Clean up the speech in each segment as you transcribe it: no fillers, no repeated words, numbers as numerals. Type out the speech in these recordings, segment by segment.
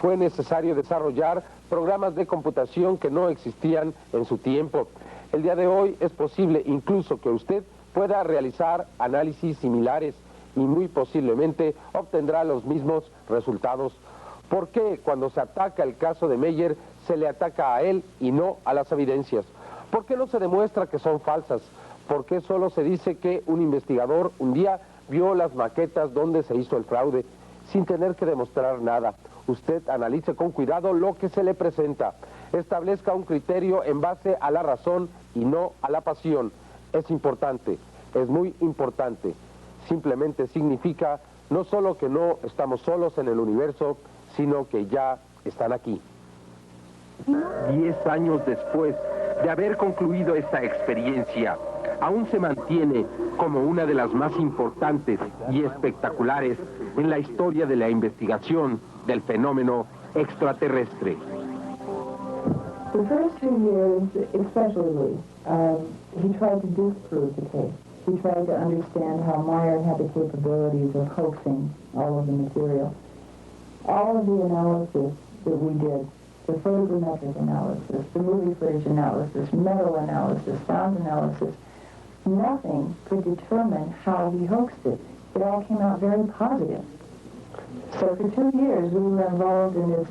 fue necesario desarrollar programas de computación que no existían en su tiempo. El día de hoy es posible incluso que usted pueda realizar análisis similares y muy posiblemente obtendrá los mismos resultados. ¿Por qué cuando se ataca el caso de Meyer se le ataca a él y no a las evidencias? ¿Por qué no se demuestra que son falsas? ¿Por qué solo se dice que un investigador un día vio las maquetas donde se hizo el fraude sin tener que demostrar nada? Usted analice con cuidado lo que se le presenta. Establezca un criterio en base a la razón y no a la pasión. Es importante, es muy importante. Simplemente significa no solo que no estamos solos en el universo, sino que ya están aquí. 10 años después de haber concluido esta experiencia, aún se mantiene como una de las más importantes y espectaculares en la historia de la investigación del fenómeno extraterrestre. The first 2 years, especially, he tried to disprove the case. He tried to understand how Meyer had the capabilities of hoaxing all of the material. All of the analysis that we did, the photogrammetric analysis, the movie footage analysis, metal analysis, sound analysis, nothing could determine how he hoaxed it. It all came out very positive. So for 2 years, we were involved in this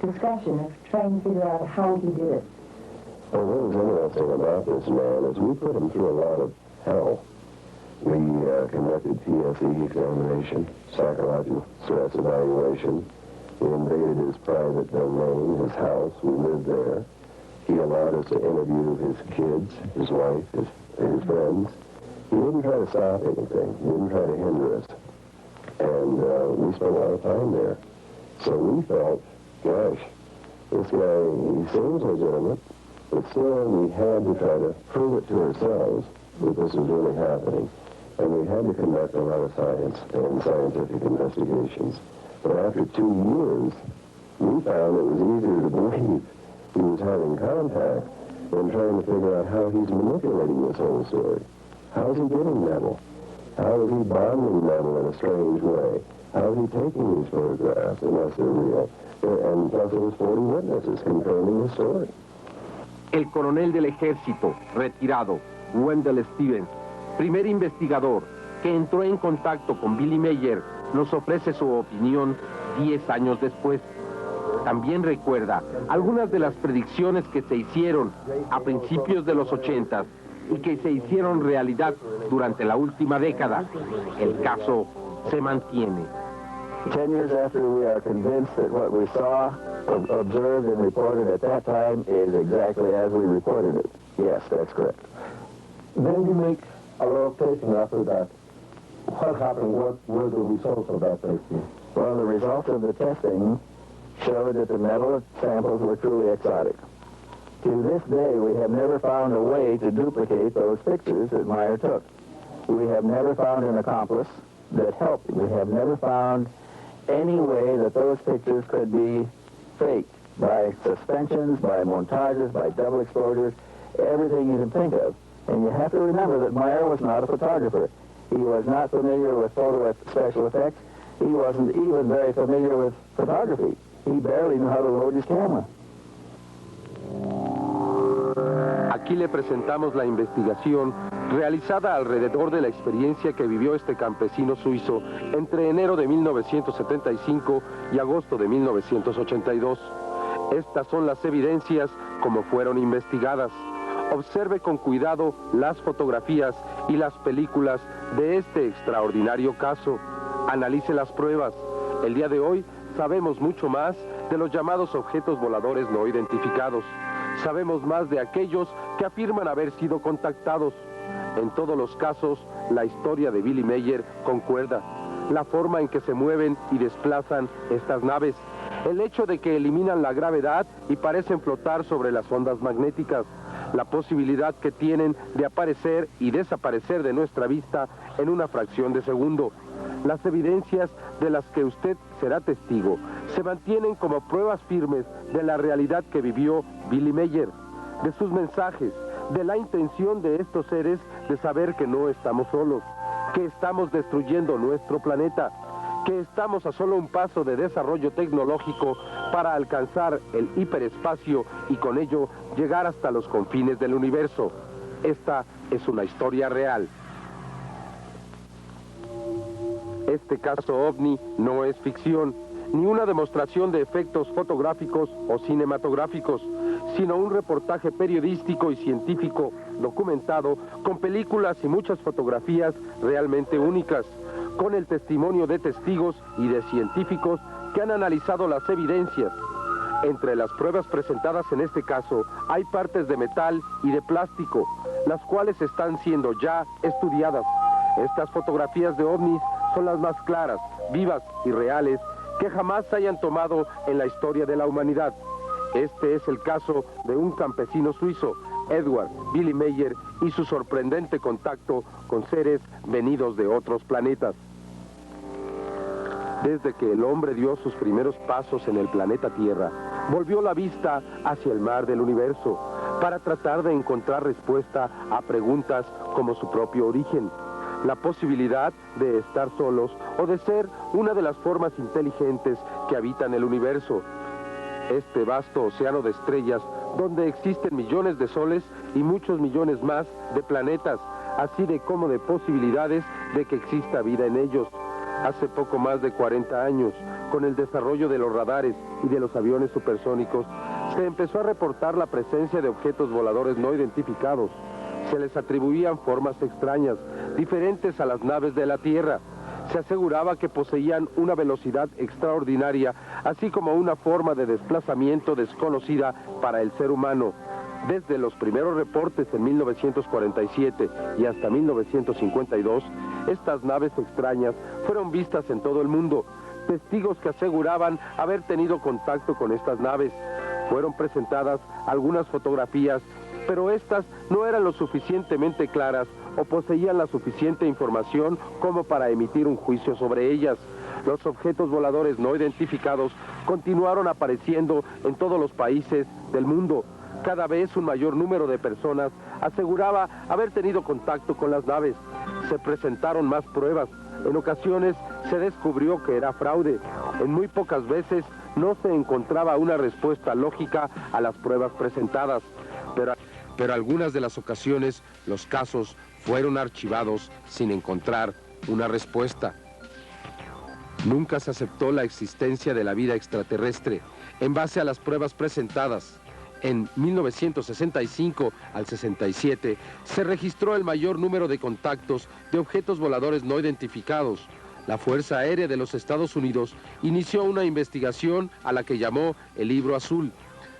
discussion of trying to figure out how he did it. Well, what was interesting about this man is we put him through a lot of hell. We conducted TSE examination, psychological stress evaluation. We invaded his private domain, his house. We lived there. He allowed us to interview his kids, his wife, his friends. He didn't try to stop anything. He didn't try to hinder us. And we spent a lot of time there. So we felt, gosh, this guy, he seems legitimate, but still we had to try to prove it to ourselves that this was really happening. And we had to conduct a lot of science and scientific investigations. But after 2 years, we found it was easier to believe he was having contact than trying to figure out how he's manipulating this whole story. How is he getting metal? How is he bonding metal in a strange way? How is he taking these photographs unless they're real? And plus there was 40 witnesses confirming the story. El coronel del ejército, retirado, Wendell Stevens, primer investigador que entró en contacto con Billy Meyer, nos ofrece su opinión 10 años después. También recuerda algunas de las predicciones que se hicieron a principios de los 80 y que se hicieron realidad durante la última década. El caso se mantiene. 10 years after, we are convinced that what we saw, observed, and reported at that time is exactly as we reported it. Yes, that's correct. Then you make a lot of testing after that. What happened? What were the results of that testing? Well, the results of the testing showed that the metal samples were truly exotic. To this day, we have never found a way to duplicate those pictures that Meyer took. We have never found an accomplice that helped. We have never found any way that those pictures could be faked by suspensions, by montages, by double exposures, everything you can think of. And you have to remember that Meyer was not a photographer. He was not familiar with special effects. He wasn't even very familiar with photography. He barely knew how to load his camera. Aquí le presentamos la investigación realizada alrededor de la experiencia que vivió este campesino suizo entre enero de 1975 y agosto de 1982. Estas son las evidencias como fueron investigadas. Observe con cuidado las fotografías y las películas de este extraordinario caso. Analice las pruebas. El día de hoy sabemos mucho más de los llamados objetos voladores no identificados. Sabemos más de aquellos que afirman haber sido contactados. En todos los casos, la historia de Billy Meyer concuerda. La forma en que se mueven y desplazan estas naves. El hecho de que eliminan la gravedad y parecen flotar sobre las ondas magnéticas. La posibilidad que tienen de aparecer y desaparecer de nuestra vista en una fracción de segundo. Las evidencias de las que usted será testigo se mantienen como pruebas firmes de la realidad que vivió Billy Meyer, de sus mensajes, de la intención de estos seres de saber que no estamos solos, que estamos destruyendo nuestro planeta, que estamos a solo un paso de desarrollo tecnológico para alcanzar el hiperespacio y con ello llegar hasta los confines del universo. Esta es una historia real. Este caso OVNI no es ficción, ni una demostración de efectos fotográficos o cinematográficos, sino un reportaje periodístico y científico documentado con películas y muchas fotografías realmente únicas, con el testimonio de testigos y de científicos que han analizado las evidencias. Entre las pruebas presentadas en este caso hay partes de metal y de plástico, las cuales están siendo ya estudiadas. Estas fotografías de ovnis son las más claras, vivas y reales que jamás se hayan tomado en la historia de la humanidad. Este es el caso de un campesino suizo, Edward Billy Meyer, y su sorprendente contacto con seres venidos de otros planetas. Desde que el hombre dio sus primeros pasos en el planeta Tierra, volvió la vista hacia el mar del universo para tratar de encontrar respuesta a preguntas como su propio origen, la posibilidad de estar solos o de ser una de las formas inteligentes que habitan el universo. Este vasto océano de estrellas donde existen millones de soles y muchos millones más de planetas, así de como de posibilidades de que exista vida en ellos. Hace poco más de 40 años, con el desarrollo de los radares y de los aviones supersónicos, se empezó a reportar la presencia de objetos voladores no identificados. Se les atribuían formas extrañas, diferentes a las naves de la Tierra. Se aseguraba que poseían una velocidad extraordinaria, así como una forma de desplazamiento desconocida para el ser humano. Desde los primeros reportes en 1947 y hasta 1952, estas naves extrañas fueron vistas en todo el mundo. Testigos que aseguraban haber tenido contacto con estas naves. Fueron presentadas algunas fotografías, pero estas no eran lo suficientemente claras o poseían la suficiente información como para emitir un juicio sobre ellas. Los objetos voladores no identificados continuaron apareciendo en todos los países del mundo. Cada vez un mayor número de personas aseguraba haber tenido contacto con las naves. Se presentaron más pruebas. En ocasiones se descubrió que era fraude. En muy pocas veces no se encontraba una respuesta lógica a las pruebas presentadas. Pero algunas de las ocasiones los casos fueron archivados sin encontrar una respuesta. Nunca se aceptó la existencia de la vida extraterrestre en base a las pruebas presentadas. En 1965 al 67 se registró el mayor número de contactos de objetos voladores no identificados. La Fuerza Aérea de los Estados Unidos inició una investigación a la que llamó el Libro Azul.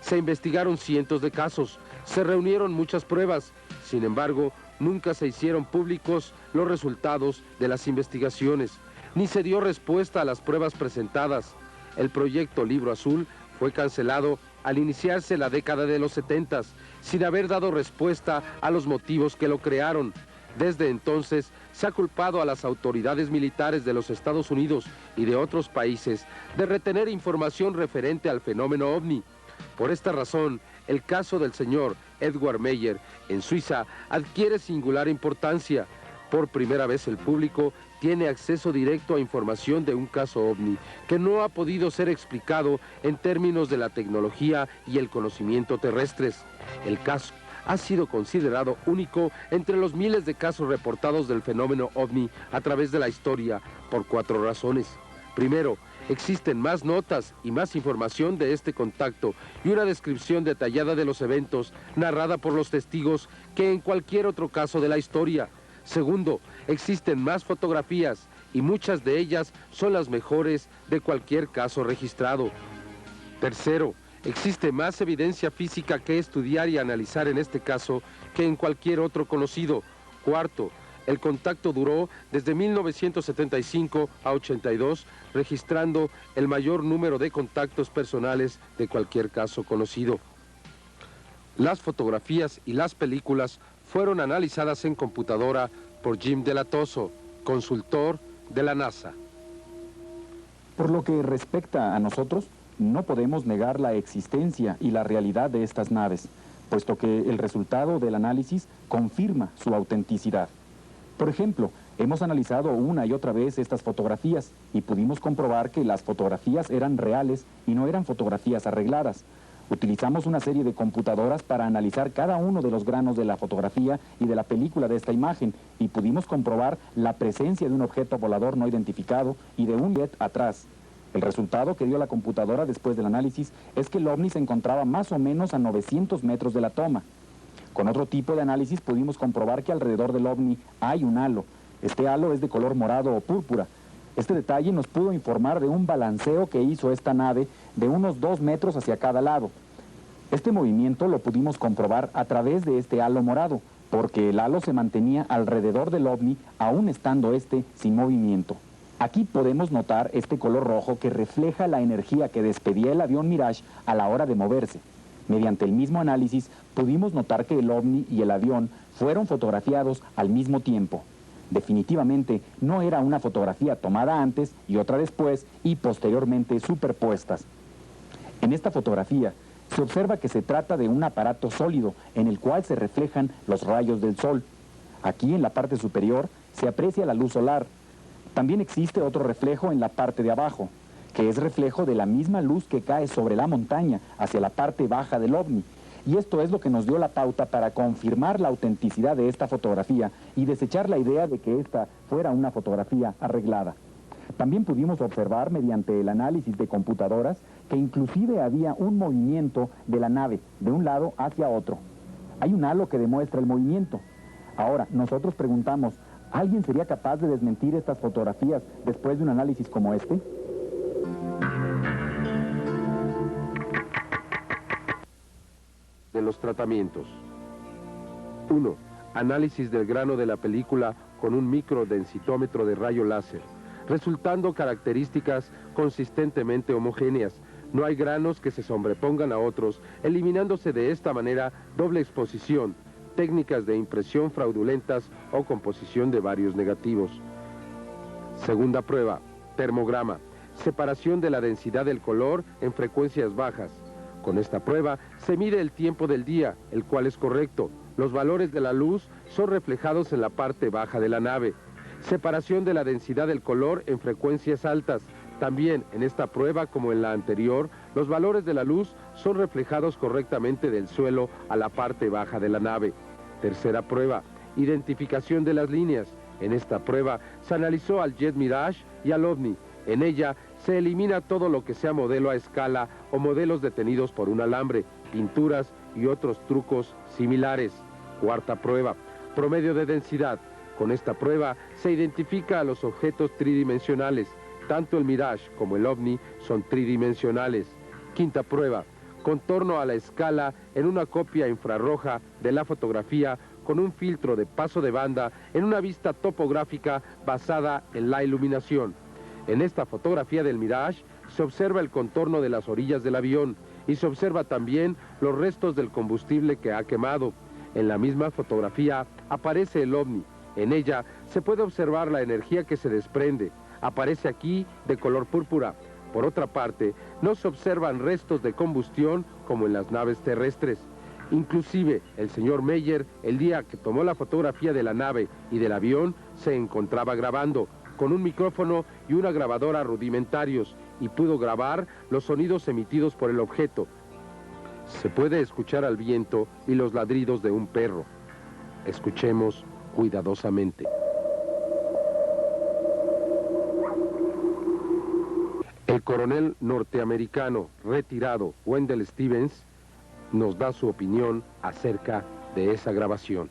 Se investigaron cientos de casos, se reunieron muchas pruebas. Sin embargo, nunca se hicieron públicos los resultados de las investigaciones, ni se dio respuesta a las pruebas presentadas. El proyecto Libro Azul fue cancelado al iniciarse la década de los 70, sin haber dado respuesta a los motivos que lo crearon. Desde entonces, se ha culpado a las autoridades militares de los Estados Unidos y de otros países de retener información referente al fenómeno OVNI. Por esta razón, el caso del señor Edward Meyer en Suiza adquiere singular importancia. Por primera vez el público tiene acceso directo a información de un caso OVNI que no ha podido ser explicado en términos de la tecnología y el conocimiento terrestres. El caso ha sido considerado único entre los miles de casos reportados del fenómeno OVNI a través de la historia por 4 razones. Primero, existen más notas y más información de este contacto y una descripción detallada de los eventos narrada por los testigos que en cualquier otro caso de la historia. Segundo, existen más fotografías y muchas de ellas son las mejores de cualquier caso registrado. Tercero, existe más evidencia física que estudiar y analizar en este caso que en cualquier otro conocido. Cuarto, el contacto duró desde 1975 a 82, registrando el mayor número de contactos personales de cualquier caso conocido. Las fotografías y las películas fueron analizadas en computadora por Jim Delatoso, consultor de la NASA. Por lo que respecta a nosotros, no podemos negar la existencia y la realidad de estas naves, puesto que el resultado del análisis confirma su autenticidad. Por ejemplo, Hemos analizado una y otra vez estas fotografías y pudimos comprobar que las fotografías eran reales y no eran fotografías arregladas. Utilizamos una serie de computadoras para analizar cada uno de los granos de la fotografía y de la película de esta imagen y pudimos comprobar la presencia de un objeto volador no identificado y de un jet atrás. El resultado que dio la computadora después del análisis es que el ovni se encontraba más o menos a 900 metros de la toma. Con otro tipo de análisis pudimos comprobar que alrededor del ovni hay un halo. Este halo es de color morado o púrpura. Este detalle nos pudo informar de un balanceo que hizo esta nave de unos 2 metros hacia cada lado. Este movimiento lo pudimos comprobar a través de este halo morado, porque el halo se mantenía alrededor del ovni, aún estando este sin movimiento. Aquí podemos notar este color rojo que refleja la energía que despedía el avión Mirage a la hora de moverse. Mediante el mismo análisis, pudimos notar que el ovni y el avión fueron fotografiados al mismo tiempo. Definitivamente no era una fotografía tomada antes y otra después y posteriormente superpuestas. En esta fotografía se observa que se trata de un aparato sólido en el cual se reflejan los rayos del sol. Aquí en la parte superior se aprecia la luz solar. También existe otro reflejo en la parte de abajo, que es reflejo de la misma luz que cae sobre la montaña hacia la parte baja del ovni. Y esto es lo que nos dio la pauta para confirmar la autenticidad de esta fotografía y desechar la idea de que esta fuera una fotografía arreglada. También pudimos observar mediante el análisis de computadoras que inclusive había un movimiento de la nave de un lado hacia otro. Hay un halo que demuestra el movimiento. Ahora, nosotros preguntamos, ¿alguien sería capaz de desmentir estas fotografías después de un análisis como este? De los tratamientos. 1. Análisis del grano de la película con un microdensitómetro de rayo láser, resultando características consistentemente homogéneas. No hay granos que se sobrepongan a otros, eliminándose de esta manera doble exposición, técnicas de impresión fraudulentas o composición de varios negativos. Segunda prueba, termograma, separación de la densidad del color en frecuencias bajas. Con esta prueba se mide el tiempo del día, el cual es correcto. Los valores de la luz son reflejados en la parte baja de la nave. Separación de la densidad del color en frecuencias altas. También en esta prueba, como en la anterior, los valores de la luz son reflejados correctamente del suelo a la parte baja de la nave. Tercera prueba, identificación de las líneas. En esta prueba se analizó al Jet Mirage y al OVNI. En ella se elimina todo lo que sea modelo a escala o modelos detenidos por un alambre, pinturas y otros trucos similares. Cuarta prueba, promedio de densidad. Con esta prueba se identifica a los objetos tridimensionales. Tanto el Mirage como el OVNI son tridimensionales. Quinta prueba, contorno a la escala en una copia infrarroja de la fotografía con un filtro de paso de banda en una vista topográfica basada en la iluminación. En esta fotografía del Mirage se observa el contorno de las orillas del avión y se observa también los restos del combustible que ha quemado. En la misma fotografía aparece el OVNI. En ella se puede observar la energía que se desprende. Aparece aquí de color púrpura. Por otra parte, no se observan restos de combustión como en las naves terrestres. Inclusive, el señor Meyer, el día que tomó la fotografía de la nave y del avión, se encontraba grabando con un micrófono y una grabadora rudimentarios y pudo grabar los sonidos emitidos por el objeto. Se puede escuchar al viento y los ladridos de un perro. Escuchemos cuidadosamente. El coronel norteamericano retirado Wendell Stevens nos da su opinión acerca de esa grabación.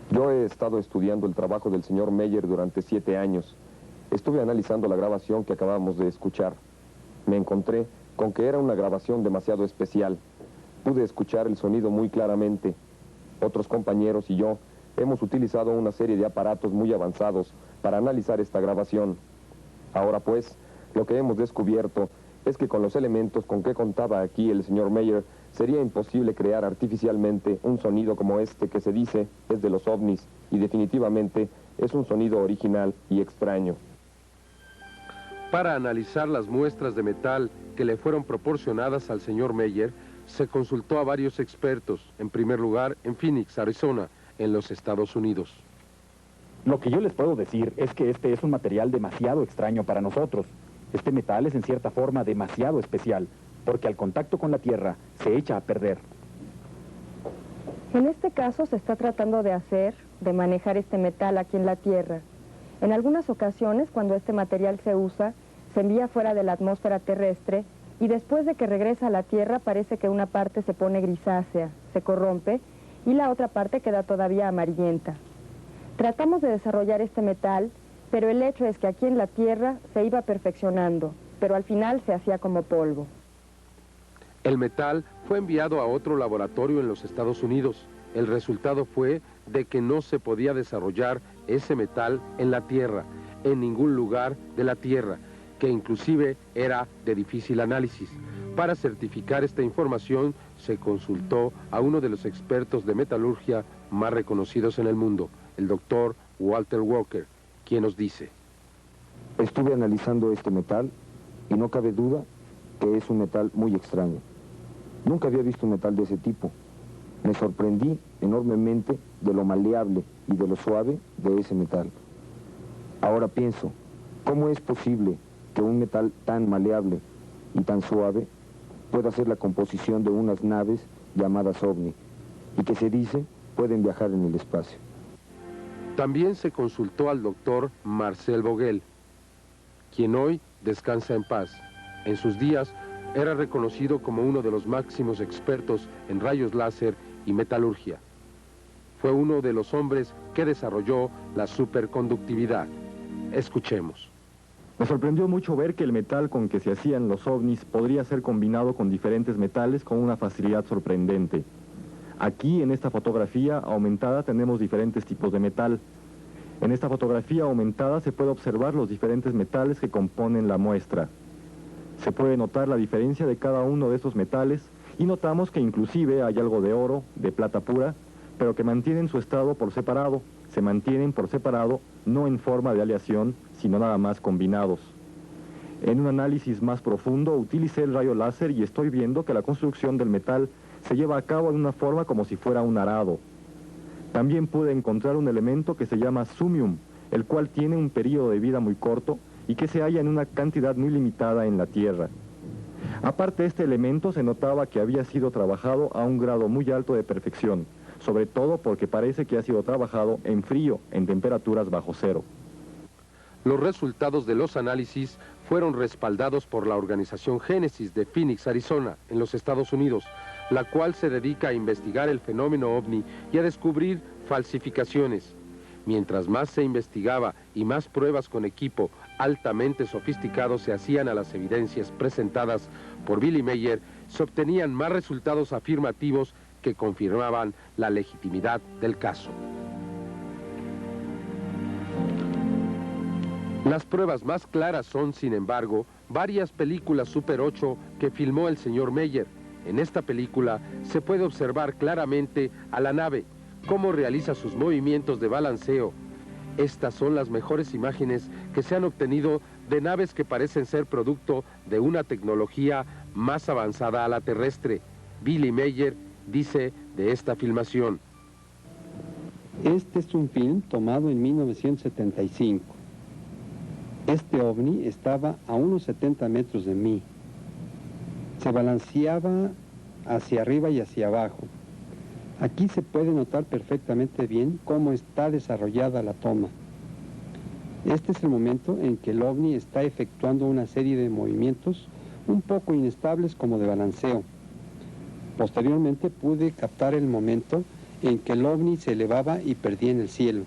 Yo he estado estudiando el trabajo del señor Meyer durante 7 años. Estuve analizando la grabación que acabamos de escuchar. Me encontré con que era una grabación demasiado especial. Pude escuchar el sonido muy claramente. Otros compañeros y yo hemos utilizado una serie de aparatos muy avanzados para analizar esta grabación. Ahora pues, lo que hemos descubierto es que con los elementos con que contaba aquí el señor Meyer, sería imposible crear artificialmente un sonido como este que se dice es de los ovnis, y definitivamente es un sonido original y extraño. Para analizar las muestras de metal que le fueron proporcionadas al señor Meyer, se consultó a varios expertos, en primer lugar en Phoenix, Arizona, en los Estados Unidos. Lo que yo les puedo decir es que este es un material demasiado extraño para nosotros. Este metal es en cierta forma demasiado especial, porque al contacto con la Tierra se echa a perder. En este caso se está tratando de manejar este metal aquí en la Tierra. En algunas ocasiones, cuando este material se usa, se envía fuera de la atmósfera terrestre y después de que regresa a la Tierra parece que una parte se pone grisácea, se corrompe, y la otra parte queda todavía amarillenta. Tratamos de desarrollar este metal, pero el hecho es que aquí en la Tierra se iba perfeccionando, pero al final se hacía como polvo. El metal fue enviado a otro laboratorio en los Estados Unidos. El resultado fue de que no se podía desarrollar ese metal en la Tierra, en ningún lugar de la Tierra, que inclusive era de difícil análisis. Para certificar esta información se consultó a uno de los expertos de metalurgia más reconocidos en el mundo, el doctor Walter Walker, quien nos dice: Estuve analizando este metal y no cabe duda que es un metal muy extraño. Nunca había visto un metal de ese tipo. Me sorprendí enormemente de lo maleable y de lo suave de ese metal. Ahora pienso, ¿cómo es posible que un metal tan maleable y tan suave pueda ser la composición de unas naves llamadas OVNI y que se dice pueden viajar en el espacio? También se consultó al doctor Marcel Vogel, quien hoy descansa en paz. En sus días era reconocido como uno de los máximos expertos en rayos láser y metalurgia. Fue uno de los hombres que desarrolló la superconductividad. Escuchemos. Me sorprendió mucho ver que el metal con que se hacían los ovnis podría ser combinado con diferentes metales con una facilidad sorprendente. Aquí, en esta fotografía aumentada, tenemos diferentes tipos de metal. En esta fotografía aumentada se puede observar los diferentes metales que componen la muestra. Se puede notar la diferencia de cada uno de esos metales y notamos que inclusive hay algo de oro, de plata pura, pero que mantienen su estado por separado. Se mantienen por separado, no en forma de aleación, sino nada más combinados. En un análisis más profundo utilicé el rayo láser y estoy viendo que la construcción del metal se lleva a cabo de una forma como si fuera un arado. También pude encontrar un elemento que se llama sumium, el cual tiene un periodo de vida muy corto y que se halla en una cantidad muy limitada en la Tierra. Aparte de este elemento se notaba que había sido trabajado a un grado muy alto de perfección, sobre todo porque parece que ha sido trabajado en frío, en temperaturas bajo cero. Los resultados de los análisis fueron respaldados por la organización Génesis de Phoenix, Arizona, en los Estados Unidos, la cual se dedica a investigar el fenómeno OVNI y a descubrir falsificaciones. Mientras más se investigaba y más pruebas con equipo altamente sofisticado se hacían a las evidencias presentadas por Billy Meier, se obtenían más resultados afirmativos que confirmaban la legitimidad del caso. Las pruebas más claras son, sin embargo, varias películas Super 8 que filmó el señor Meier. En esta película se puede observar claramente a la nave, cómo realiza sus movimientos de balanceo. Estas son las mejores imágenes que se han obtenido de naves que parecen ser producto de una tecnología más avanzada a la terrestre. Billy Meier dice de esta filmación: Este es un film tomado en 1975. Este ovni estaba a unos 70 metros de mí. Se balanceaba hacia arriba y hacia abajo. Aquí se puede notar perfectamente bien cómo está desarrollada la toma. Este es el momento en que el ovni está efectuando una serie de movimientos un poco inestables como de balanceo. Posteriormente pude captar el momento en que el ovni se elevaba y perdía en el cielo.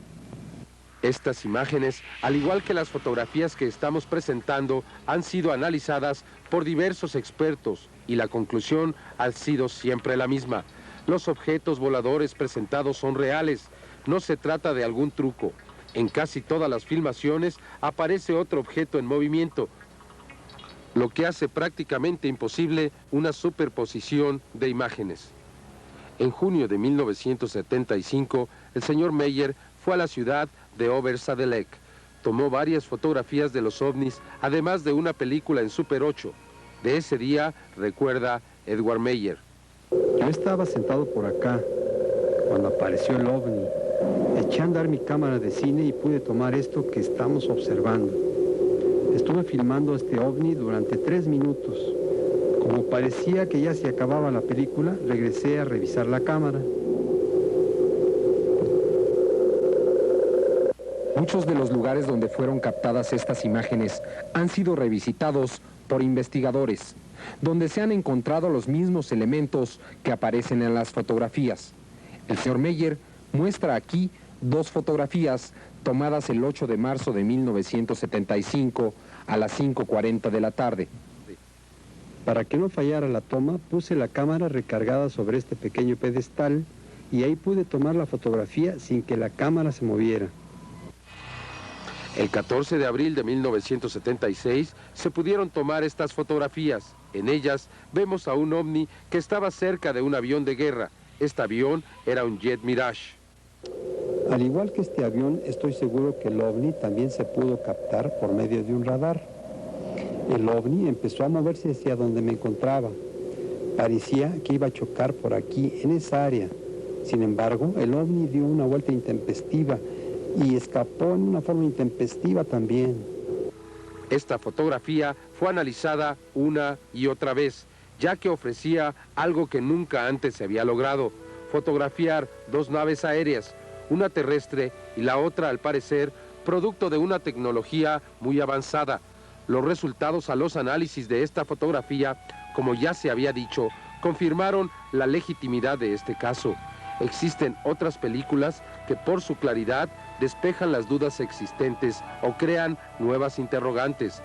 Estas imágenes, al igual que las fotografías que estamos presentando, han sido analizadas por diversos expertos y la conclusión ha sido siempre la misma. Los objetos voladores presentados son reales, no se trata de algún truco. En casi todas las filmaciones aparece otro objeto en movimiento, lo que hace prácticamente imposible una superposición de imágenes. En junio de 1975, el señor Meier fue a la ciudad de Obersalzberg. Tomó varias fotografías de los ovnis, además de una película en Super 8. De ese día, recuerda Edward Meier: Yo estaba sentado por acá cuando apareció el ovni. Eché a andar mi cámara de cine y pude tomar esto que estamos observando. Estuve filmando este ovni durante 3 minutos. Como parecía que ya se acababa la película, regresé a revisar la cámara. Muchos de los lugares donde fueron captadas estas imágenes han sido revisitados por investigadores, donde se han encontrado los mismos elementos que aparecen en las fotografías. El señor Meyer muestra aquí 2 fotografías tomadas el 8 de marzo de 1975 a las 5:40 de la tarde. Para que no fallara la toma, puse la cámara recargada sobre este pequeño pedestal y ahí pude tomar la fotografía sin que la cámara se moviera. El 14 de abril de 1976 se pudieron tomar estas fotografías. En ellas vemos a un ovni que estaba cerca de un avión de guerra. Este avión era un Jet Mirage. Al igual que este avión, estoy seguro que el ovni también se pudo captar por medio de un radar. El ovni empezó a moverse hacia donde me encontraba. Parecía que iba a chocar por aquí, en esa área. Sin embargo, el ovni dio una vuelta intempestiva y escapó en una forma intempestiva también. Esta fotografía fue analizada una y otra vez, ya que ofrecía algo que nunca antes se había logrado: fotografiar 2 naves aéreas, una terrestre y la otra, al parecer, producto de una tecnología muy avanzada. Los resultados a los análisis de esta fotografía, como ya se había dicho, confirmaron la legitimidad de este caso. Existen otras películas que por su claridad despejan las dudas existentes o crean nuevas interrogantes.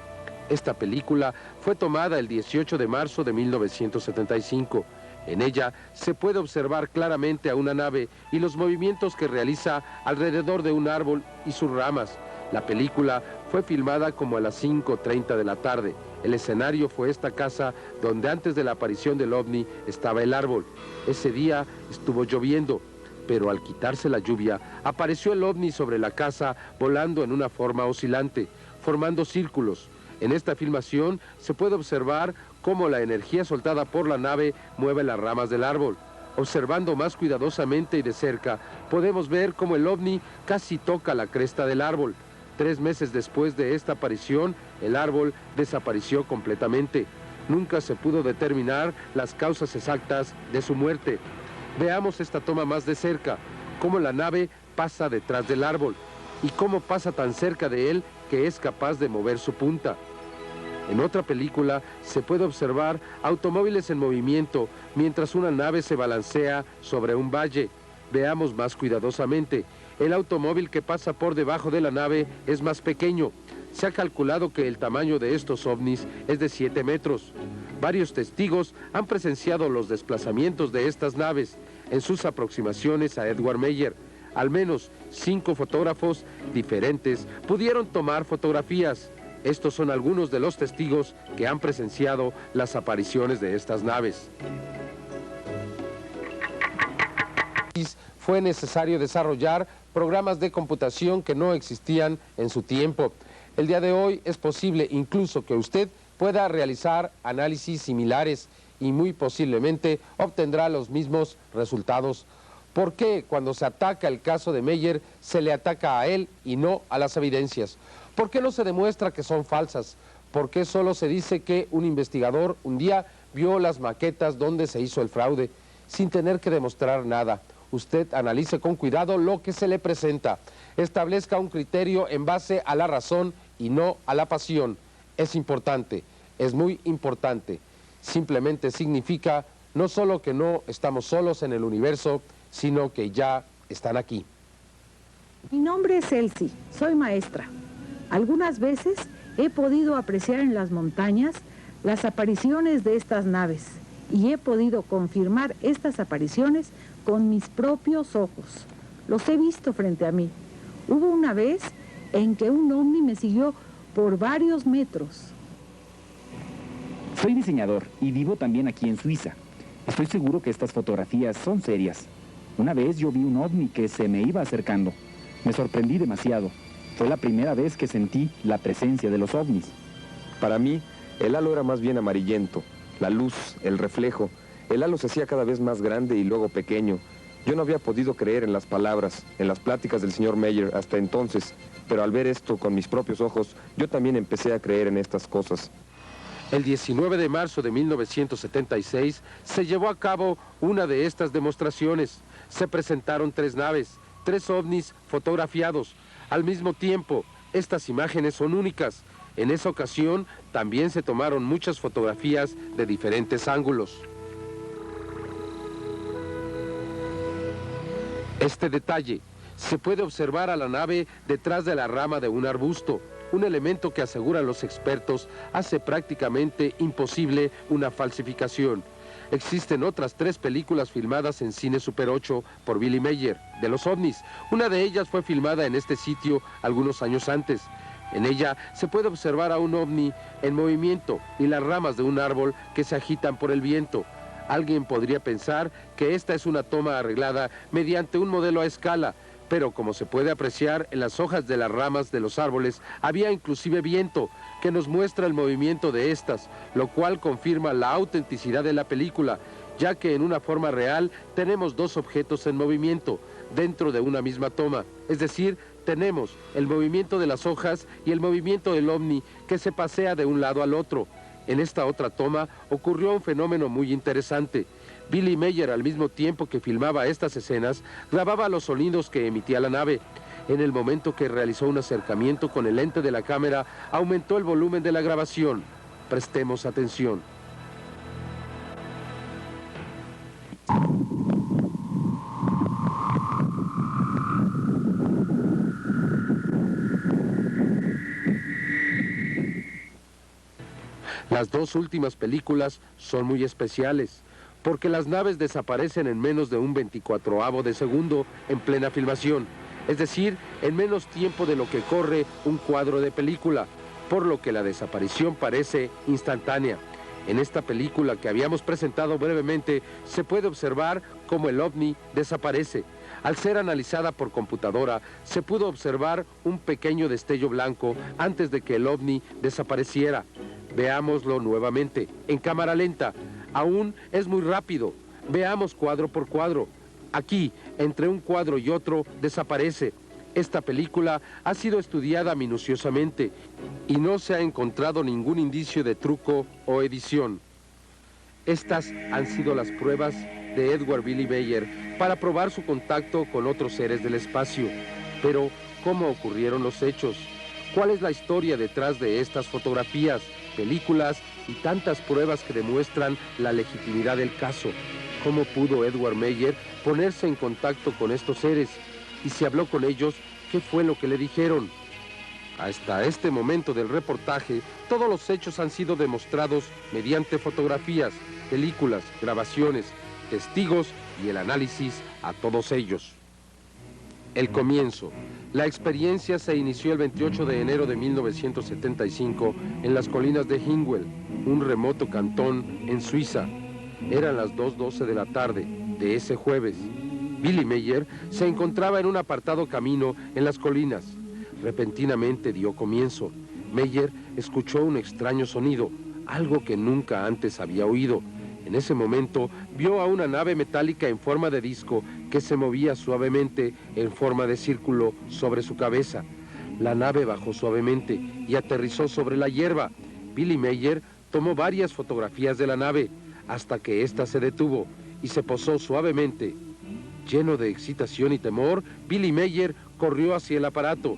Esta película fue tomada el 18 de marzo de 1975. En ella se puede observar claramente a una nave y los movimientos que realiza alrededor de un árbol y sus ramas. La película fue filmada como a las 5:30 de la tarde. El escenario fue esta casa donde antes de la aparición del ovni estaba el árbol. Ese día estuvo lloviendo, pero al quitarse la lluvia apareció el ovni sobre la casa volando en una forma oscilante, formando círculos. En esta filmación se puede observar cómo la energía soltada por la nave mueve las ramas del árbol. Observando más cuidadosamente y de cerca, podemos ver cómo el ovni casi toca la cresta del árbol. 3 meses después de esta aparición, el árbol desapareció completamente. Nunca se pudo determinar las causas exactas de su muerte. Veamos esta toma más de cerca, cómo la nave pasa detrás del árbol y cómo pasa tan cerca de él que es capaz de mover su punta. En otra película se puede observar automóviles en movimiento mientras una nave se balancea sobre un valle. Veamos más cuidadosamente. El automóvil que pasa por debajo de la nave es más pequeño. Se ha calculado que el tamaño de estos ovnis es de 7 metros. Varios testigos han presenciado los desplazamientos de estas naves en sus aproximaciones a Edward Meyer. Al menos 5 fotógrafos diferentes pudieron tomar fotografías. Estos son algunos de los testigos que han presenciado las apariciones de estas naves. Fue necesario desarrollar programas de computación que no existían en su tiempo. El día de hoy es posible incluso que usted pueda realizar análisis similares y muy posiblemente obtendrá los mismos resultados. ¿Por qué cuando se ataca el caso de Meyer se le ataca a él y no a las evidencias? ¿Por qué no se demuestra que son falsas? ¿Por qué solo se dice que un investigador un día vio las maquetas donde se hizo el fraude sin tener que demostrar nada? Usted analice con cuidado lo que se le presenta. Establezca un criterio en base a la razón y no a la pasión. Es importante, es muy importante. Simplemente significa no solo que no estamos solos en el universo, sino que ya están aquí. Mi nombre es Elsie, soy maestra. Algunas veces he podido apreciar en las montañas las apariciones de estas naves y he podido confirmar estas apariciones con mis propios ojos. Los he visto frente a mí. Hubo una vez en que un ovni me siguió por varios metros. Soy diseñador y vivo también aquí en Suiza. Estoy seguro que estas fotografías son serias. Una vez yo vi un ovni que se me iba acercando. Me sorprendí demasiado. Fue la primera vez que sentí la presencia de los ovnis. Para mí, el halo era más bien amarillento. La luz, el reflejo. El halo se hacía cada vez más grande y luego pequeño. Yo no había podido creer en las palabras, en las pláticas del señor Meyer hasta entonces, pero al ver esto con mis propios ojos, yo también empecé a creer en estas cosas. El 19 de marzo de 1976 se llevó a cabo una de estas demostraciones. Se presentaron 3 naves, 3 ovnis fotografiados. Al mismo tiempo, estas imágenes son únicas. En esa ocasión también se tomaron muchas fotografías de diferentes ángulos. Este detalle, se puede observar a la nave detrás de la rama de un arbusto, un elemento que aseguran los expertos hace prácticamente imposible una falsificación. Existen otras 3 películas filmadas en Cine Super 8 por Billy Meyer, de los ovnis. Una de ellas fue filmada en este sitio algunos años antes. En ella se puede observar a un ovni en movimiento y las ramas de un árbol que se agitan por el viento. Alguien podría pensar que esta es una toma arreglada mediante un modelo a escala, pero como se puede apreciar en las hojas de las ramas de los árboles, había inclusive viento que nos muestra el movimiento de estas, lo cual confirma la autenticidad de la película, ya que en una forma real tenemos 2 objetos en movimiento dentro de una misma toma, es decir, tenemos el movimiento de las hojas y el movimiento del ovni que se pasea de un lado al otro. En esta otra toma ocurrió un fenómeno muy interesante. Billy Meyer, al mismo tiempo que filmaba estas escenas, grababa los sonidos que emitía la nave. En el momento que realizó un acercamiento con el lente de la cámara, aumentó el volumen de la grabación. Prestemos atención. Las 2 últimas películas son muy especiales, porque las naves desaparecen en menos de un 24avo de segundo en plena filmación, es decir, en menos tiempo de lo que corre un cuadro de película, por lo que la desaparición parece instantánea. En esta película que habíamos presentado brevemente, se puede observar cómo el ovni desaparece. Al ser analizada por computadora, se pudo observar un pequeño destello blanco antes de que el ovni desapareciera. Veámoslo nuevamente, en cámara lenta. Aún es muy rápido. Veamos cuadro por cuadro. Aquí, entre un cuadro y otro, desaparece. Esta película ha sido estudiada minuciosamente y no se ha encontrado ningún indicio de truco o edición. Estas han sido las pruebas de Edward Billy Meyer para probar su contacto con otros seres del espacio. Pero, ¿cómo ocurrieron los hechos? ¿Cuál es la historia detrás de estas fotografías, películas y tantas pruebas que demuestran la legitimidad del caso? ¿Cómo pudo Edward Meyer ponerse en contacto con estos seres? Y si habló con ellos, ¿qué fue lo que le dijeron? Hasta este momento del reportaje, todos los hechos han sido demostrados mediante fotografías, películas, grabaciones, testigos y el análisis a todos ellos. El comienzo. La experiencia se inició el 28 de enero de 1975 en las colinas de Hingwell, un remoto cantón en Suiza. Eran las 2:12 de la tarde de ese jueves. Billy Meyer se encontraba en un apartado camino en las colinas. Repentinamente dio comienzo. Meyer escuchó un extraño sonido, algo que nunca antes había oído. En ese momento vio a una nave metálica en forma de disco que se movía suavemente en forma de círculo sobre su cabeza. La nave bajó suavemente y aterrizó sobre la hierba. Billy Meyer tomó varias fotografías de la nave hasta que ésta se detuvo y se posó suavemente. Lleno de excitación y temor, Billy Meyer corrió hacia el aparato,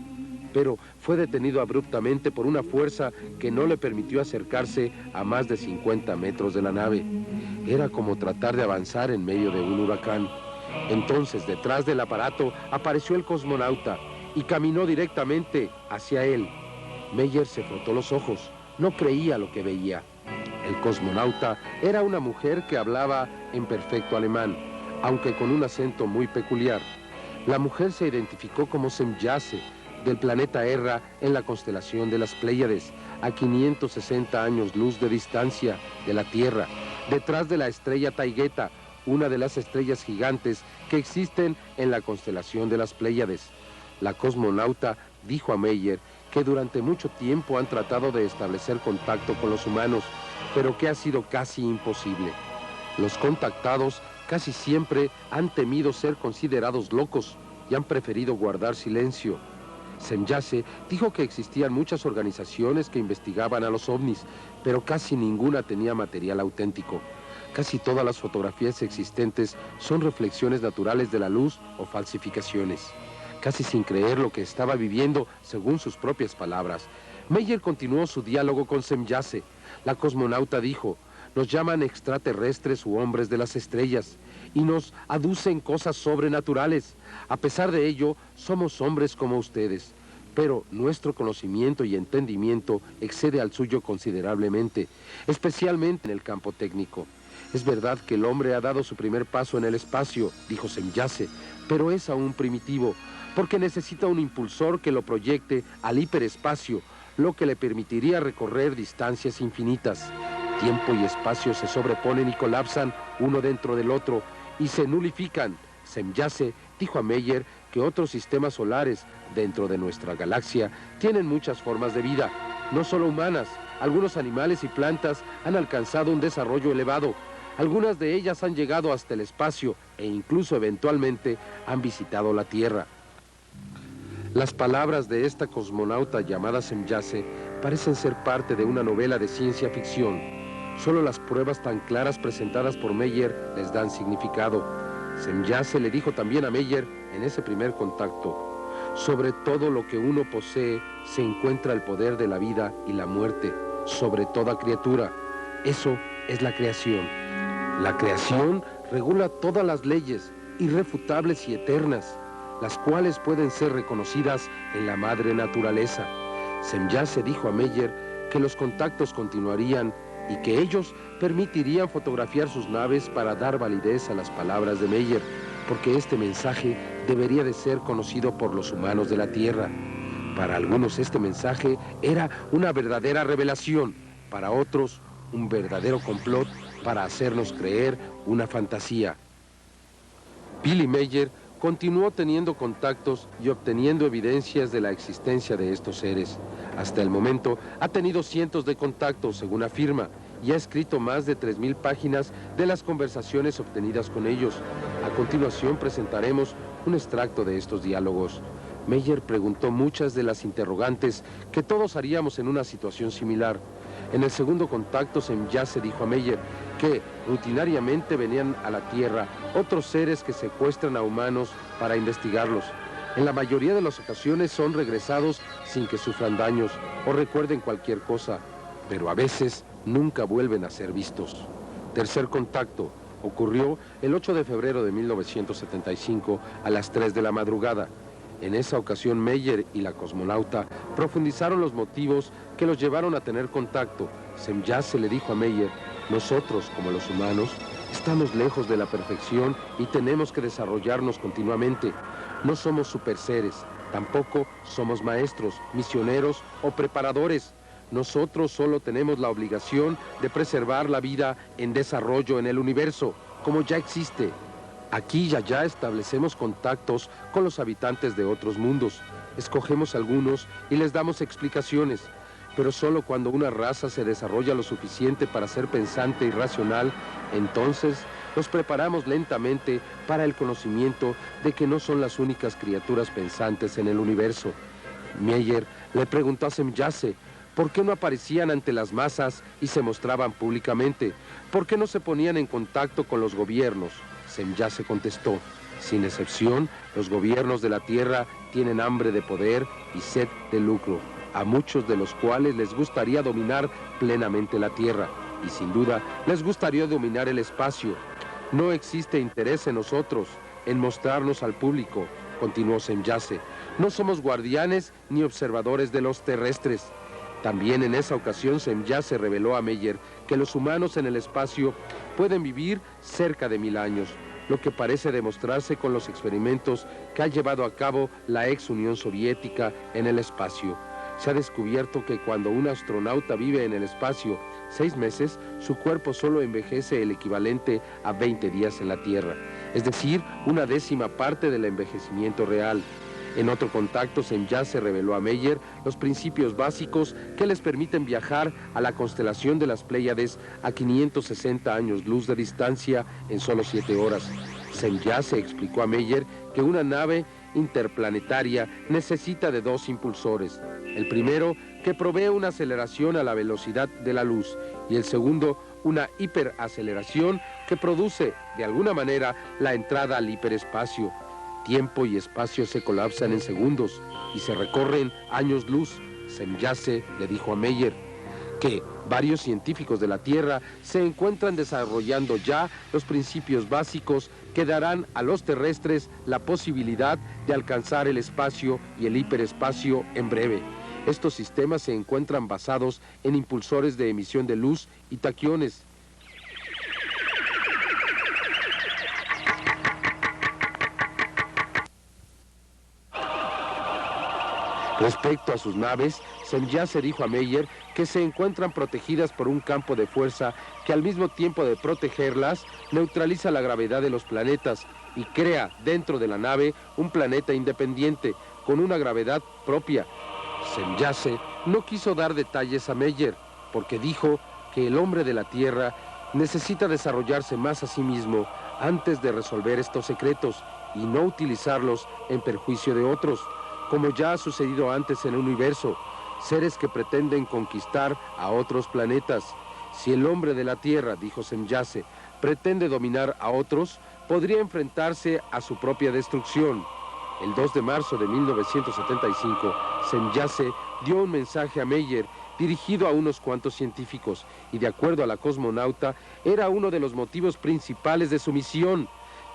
pero fue detenido abruptamente por una fuerza que no le permitió acercarse a más de 50 metros de la nave. Era como tratar de avanzar en medio de un huracán. Entonces, detrás del aparato, apareció el cosmonauta y caminó directamente hacia él. Meyer se frotó los ojos. No creía lo que veía. El cosmonauta era una mujer que hablaba en perfecto alemán, aunque con un acento muy peculiar. La mujer se identificó como Semjase, del planeta Erra en la constelación de las Pléyades, a 560 años luz de distancia de la Tierra, detrás de la estrella Taygeta, una de las estrellas gigantes que existen en la constelación de las Pléyades. La cosmonauta dijo a Meyer que durante mucho tiempo han tratado de establecer contacto con los humanos, pero que ha sido casi imposible. Los contactados casi siempre han temido ser considerados locos y han preferido guardar silencio. Semjase dijo que existían muchas organizaciones que investigaban a los ovnis, pero casi ninguna tenía material auténtico. Casi todas las fotografías existentes son reflexiones naturales de la luz o falsificaciones. Casi sin creer lo que estaba viviendo, según sus propias palabras, Meyer continuó su diálogo con Semjase. La cosmonauta dijo: nos llaman extraterrestres u hombres de las estrellas y nos aducen cosas sobrenaturales. A pesar de ello, somos hombres como ustedes, pero nuestro conocimiento y entendimiento excede al suyo considerablemente, especialmente en el campo técnico. Es verdad que el hombre ha dado su primer paso en el espacio, dijo Semjase, pero es aún primitivo, porque necesita un impulsor que lo proyecte al hiperespacio, lo que le permitiría recorrer distancias infinitas. Tiempo y espacio se sobreponen y colapsan uno dentro del otro y se nulifican. Semjase dijo a Meyer que otros sistemas solares dentro de nuestra galaxia tienen muchas formas de vida, no solo humanas. Algunos animales y plantas han alcanzado un desarrollo elevado. Algunas de ellas han llegado hasta el espacio e incluso eventualmente han visitado la Tierra. Las palabras de esta cosmonauta llamada Semjase parecen ser parte de una novela de ciencia ficción. Solo las pruebas tan claras presentadas por Meyer les dan significado. Semjase le dijo también a Meyer en ese primer contacto: sobre todo lo que uno posee se encuentra el poder de la vida y la muerte, sobre toda criatura. Eso es la creación. La creación regula todas las leyes, irrefutables y eternas, las cuales pueden ser reconocidas en la madre naturaleza. Semjase dijo a Meyer que los contactos continuarían y que ellos permitirían fotografiar sus naves para dar validez a las palabras de Meyer, porque este mensaje debería de ser conocido por los humanos de la Tierra. Para algunos este mensaje era una verdadera revelación, para otros un verdadero complot para hacernos creer una fantasía. Billy Meyer continuó teniendo contactos y obteniendo evidencias de la existencia de estos seres. Hasta el momento ha tenido cientos de contactos, según afirma, y ha escrito más de 3.000 páginas de las conversaciones obtenidas con ellos. A continuación presentaremos un extracto de estos diálogos. Meyer preguntó muchas de las interrogantes que todos haríamos en una situación similar. En el segundo contacto, Semjase dijo a Meyer que rutinariamente venían a la Tierra otros seres que secuestran a humanos para investigarlos. En la mayoría de las ocasiones son regresados sin que sufran daños o recuerden cualquier cosa, pero a veces nunca vuelven a ser vistos. Tercer contacto ocurrió el 8 de febrero de 1975 a las 3 de la madrugada. En esa ocasión, Meyer y la cosmonauta profundizaron los motivos que los llevaron a tener contacto. Semjase le dijo a Meyer: nosotros, como los humanos, estamos lejos de la perfección y tenemos que desarrollarnos continuamente. No somos superseres, tampoco somos maestros, misioneros o preparadores. Nosotros solo tenemos la obligación de preservar la vida en desarrollo en el universo, como ya existe. Aquí y allá establecemos contactos con los habitantes de otros mundos. Escogemos algunos y les damos explicaciones, pero solo cuando una raza se desarrolla lo suficiente para ser pensante y racional, entonces los preparamos lentamente para el conocimiento de que no son las únicas criaturas pensantes en el universo. Meyer le preguntó a Semjase por qué no aparecían ante las masas y se mostraban públicamente, por qué no se ponían en contacto con los gobiernos. Semjase contestó: sin excepción, los gobiernos de la Tierra tienen hambre de poder y sed de lucro, a muchos de los cuales les gustaría dominar plenamente la Tierra, y sin duda les gustaría dominar el espacio. No existe interés en nosotros, en mostrarnos al público, continuó Semjase. No somos guardianes ni observadores de los terrestres. También en esa ocasión Semjase reveló a Meyer que los humanos en el espacio pueden vivir cerca de 1000 años, lo que parece demostrarse con los experimentos que ha llevado a cabo la ex Unión Soviética en el espacio. Se ha descubierto que cuando un astronauta vive en el espacio 6 meses, su cuerpo solo envejece el equivalente a 20 días en la Tierra, es decir, 1/10 parte del envejecimiento real. En otro contacto, Semjase reveló a Meyer los principios básicos que les permiten viajar a la constelación de las Pléyades a 560 años luz de distancia en solo 7 horas. Semjase explicó a Meyer que una nave interplanetaria necesita de 2 impulsores. El primero, que provee una aceleración a la velocidad de la luz, y el segundo, una hiperaceleración que produce, de alguna manera, la entrada al hiperespacio. Tiempo y espacio se colapsan en segundos y se recorren años luz. Semjase le dijo a Meyer que varios científicos de la Tierra se encuentran desarrollando ya los principios básicos que darán a los terrestres la posibilidad de alcanzar el espacio y el hiperespacio en breve. Estos sistemas se encuentran basados en impulsores de emisión de luz y taquiones. Respecto a sus naves, Semjase dijo a Meyer que se encuentran protegidas por un campo de fuerza que al mismo tiempo de protegerlas, neutraliza la gravedad de los planetas y crea dentro de la nave un planeta independiente, con una gravedad propia. Semjase no quiso dar detalles a Meyer, porque dijo que el hombre de la Tierra necesita desarrollarse más a sí mismo antes de resolver estos secretos y no utilizarlos en perjuicio de otros, como ya ha sucedido antes en el universo, seres que pretenden conquistar a otros planetas. Si el hombre de la Tierra, dijo Semjase, pretende dominar a otros, podría enfrentarse a su propia destrucción. El 2 de marzo de 1975, Semjase dio un mensaje a Meyer dirigido a unos cuantos científicos, y de acuerdo a la cosmonauta, era uno de los motivos principales de su misión,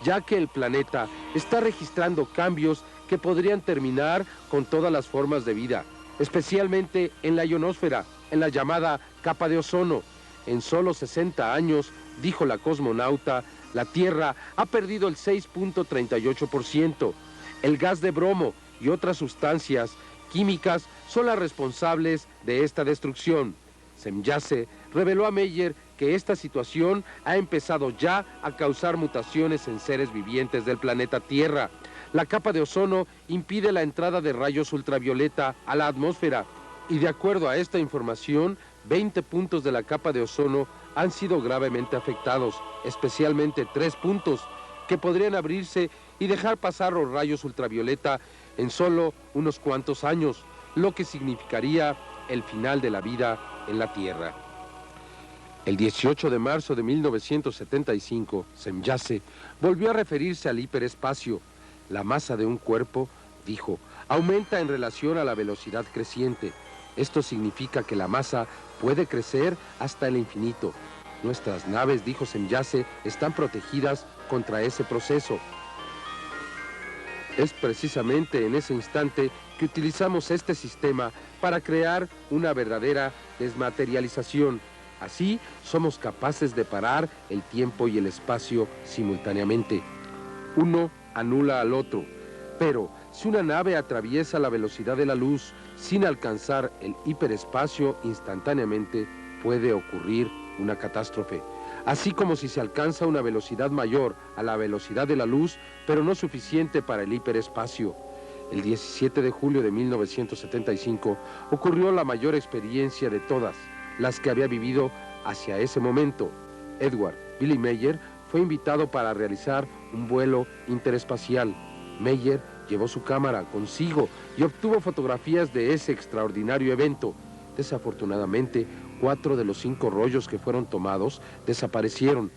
ya que el planeta está registrando cambios que podrían terminar con todas las formas de vida, especialmente en la ionosfera, en la llamada capa de ozono. En solo 60 años, dijo la cosmonauta, la Tierra ha perdido el 6.38%. El gas de bromo y otras sustancias químicas son las responsables de esta destrucción. Semjase reveló a Meyer que esta situación ha empezado ya a causar mutaciones en seres vivientes del planeta Tierra. La capa de ozono impide la entrada de rayos ultravioleta a la atmósfera y de acuerdo a esta información, 20 puntos de la capa de ozono han sido gravemente afectados, especialmente 3 puntos que podrían abrirse y dejar pasar los rayos ultravioleta en solo unos cuantos años, lo que significaría el final de la vida en la Tierra. El 18 de marzo de 1975, Semjase volvió a referirse al hiperespacio. La masa de un cuerpo, dijo, aumenta en relación a la velocidad creciente. Esto significa que la masa puede crecer hasta el infinito. Nuestras naves, dijo Semjase, están protegidas contra ese proceso. Es precisamente en ese instante que utilizamos este sistema para crear una verdadera desmaterialización. Así, somos capaces de parar el tiempo y el espacio simultáneamente. Uno anula al otro, pero si una nave atraviesa la velocidad de la luz sin alcanzar el hiperespacio instantáneamente, puede ocurrir una catástrofe. Así como si se alcanza una velocidad mayor a la velocidad de la luz, pero no suficiente para el hiperespacio. El 17 de julio de 1975 ocurrió la mayor experiencia de todas las que había vivido hacia ese momento. Edward Billy Meyer fue invitado para realizar un vuelo interespacial. Meyer llevó su cámara consigo y obtuvo fotografías de ese extraordinario evento. Desafortunadamente, 4 de los 5 rollos que fueron tomados desaparecieron.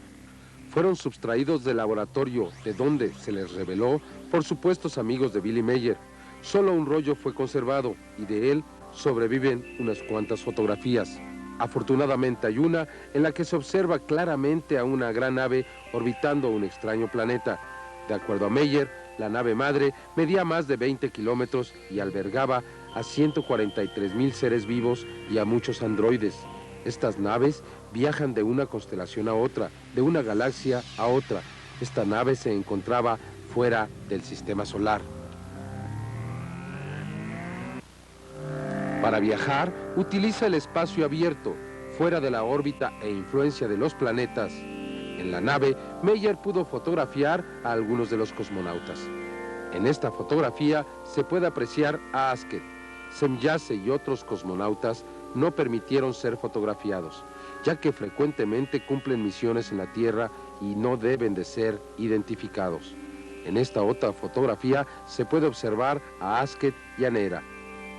Fueron sustraídos del laboratorio, de donde se les reveló por supuestos amigos de Billy Meyer. Solo un rollo fue conservado y de él sobreviven unas cuantas fotografías. Afortunadamente hay una en la que se observa claramente a una gran nave orbitando un extraño planeta. De acuerdo a Meyer, la nave madre medía más de 20 kilómetros y albergaba a 143,000 seres vivos y a muchos androides. Estas naves viajan de una constelación a otra, de una galaxia a otra. Esta nave se encontraba fuera del sistema solar. Para viajar, utiliza el espacio abierto, fuera de la órbita e influencia de los planetas. En la nave, Meyer pudo fotografiar a algunos de los cosmonautas. En esta fotografía se puede apreciar a Asquith. Semjase y otros cosmonautas no permitieron ser fotografiados, ya que frecuentemente cumplen misiones en la Tierra y no deben de ser identificados. En esta otra fotografía se puede observar a Asquith y a Neera.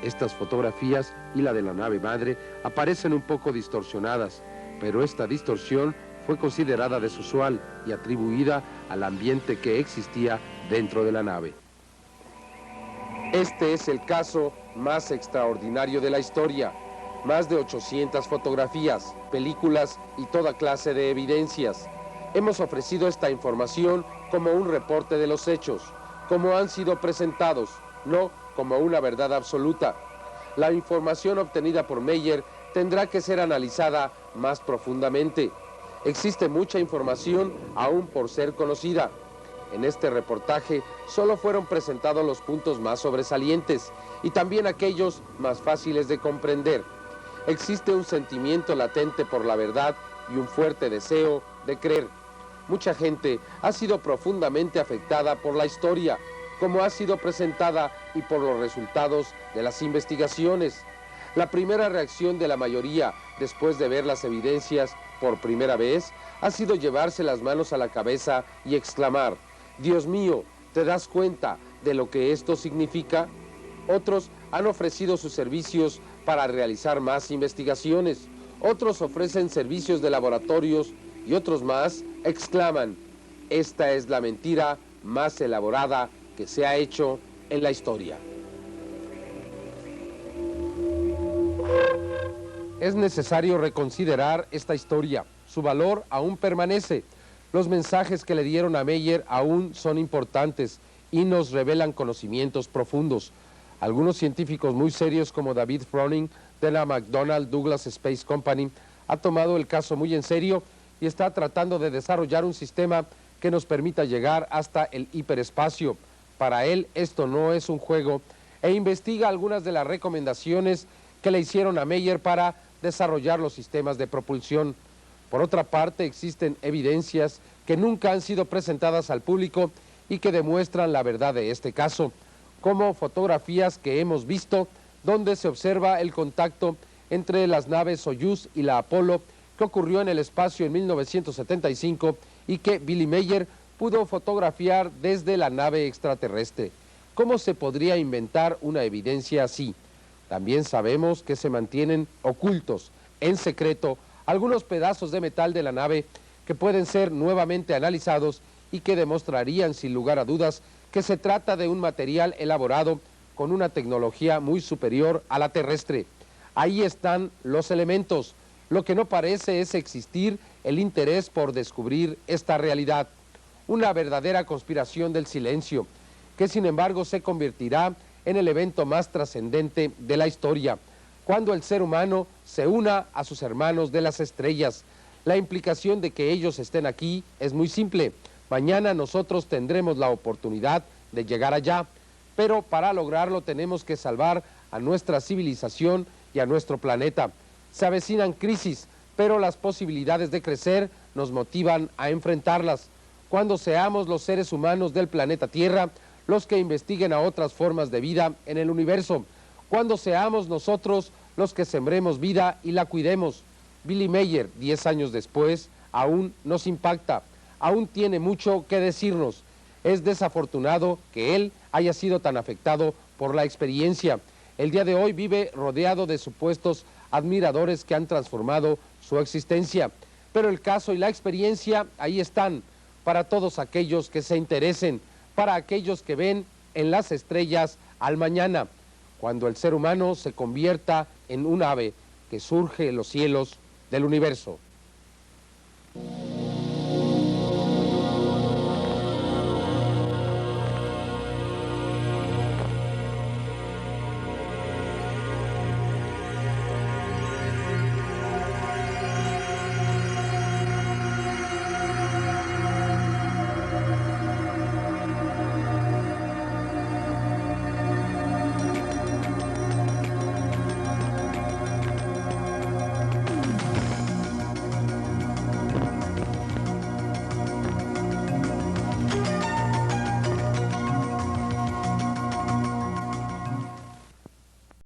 Estas fotografías y la de la nave madre aparecen un poco distorsionadas, pero esta distorsión fue considerada desusual y atribuida al ambiente que existía dentro de la nave. Este es el caso más extraordinario de la historia. Más de 800 fotografías, películas y toda clase de evidencias. Hemos ofrecido esta información como un reporte de los hechos, como han sido presentados, no como una verdad absoluta. La información obtenida por Meyer tendrá que ser analizada más profundamente. Existe mucha información aún por ser conocida. En este reportaje solo fueron presentados los puntos más sobresalientes y también aquellos más fáciles de comprender. Existe un sentimiento latente por la verdad y un fuerte deseo de creer. Mucha gente ha sido profundamente afectada por la historia, como ha sido presentada y por los resultados de las investigaciones. La primera reacción de la mayoría, después de ver las evidencias por primera vez, ha sido llevarse las manos a la cabeza y exclamar: «Dios mío, ¿te das cuenta de lo que esto significa?». Otros han ofrecido sus servicios para realizar más investigaciones. Otros ofrecen servicios de laboratorios y otros más exclaman: «Esta es la mentira más elaborada que se ha hecho en la historia». Es necesario reconsiderar esta historia. Su valor aún permanece. Los mensajes que le dieron a Meyer aún son importantes y nos revelan conocimientos profundos. Algunos científicos muy serios como David Froning de la McDonnell Douglas Space Company ha tomado el caso muy en serio y está tratando de desarrollar un sistema que nos permita llegar hasta el hiperespacio. Para él esto no es un juego e investiga algunas de las recomendaciones que le hicieron a Meyer para desarrollar los sistemas de propulsión. Por otra parte, existen evidencias que nunca han sido presentadas al público y que demuestran la verdad de este caso, como fotografías que hemos visto donde se observa el contacto entre las naves Soyuz y la Apolo que ocurrió en el espacio en 1975 y que Billy Meyer pudo fotografiar desde la nave extraterrestre. ¿Cómo se podría inventar una evidencia así? También sabemos que se mantienen ocultos, en secreto, algunos pedazos de metal de la nave que pueden ser nuevamente analizados y que demostrarían sin lugar a dudas que se trata de un material elaborado con una tecnología muy superior a la terrestre. Ahí están los elementos. Lo que no parece es existir el interés por descubrir esta realidad. Una verdadera conspiración del silencio, que sin embargo se convertirá en el evento más trascendente de la historia, cuando el ser humano se una a sus hermanos de las estrellas. La implicación de que ellos estén aquí es muy simple. Mañana nosotros tendremos la oportunidad de llegar allá, pero para lograrlo tenemos que salvar a nuestra civilización y a nuestro planeta. Se avecinan crisis, pero las posibilidades de crecer nos motivan a enfrentarlas. Cuando seamos los seres humanos del planeta Tierra los que investiguen a otras formas de vida en el universo, cuando seamos nosotros los que sembremos vida y la cuidemos. Billy Meyer, 10 años después, aún nos impacta, aún tiene mucho que decirnos. Es desafortunado que él haya sido tan afectado por la experiencia. El día de hoy vive rodeado de supuestos admiradores que han transformado su existencia. Pero el caso y la experiencia ahí están, para todos aquellos que se interesen, para aquellos que ven en las estrellas al mañana, cuando el ser humano se convierta en un ave que surge en los cielos del universo.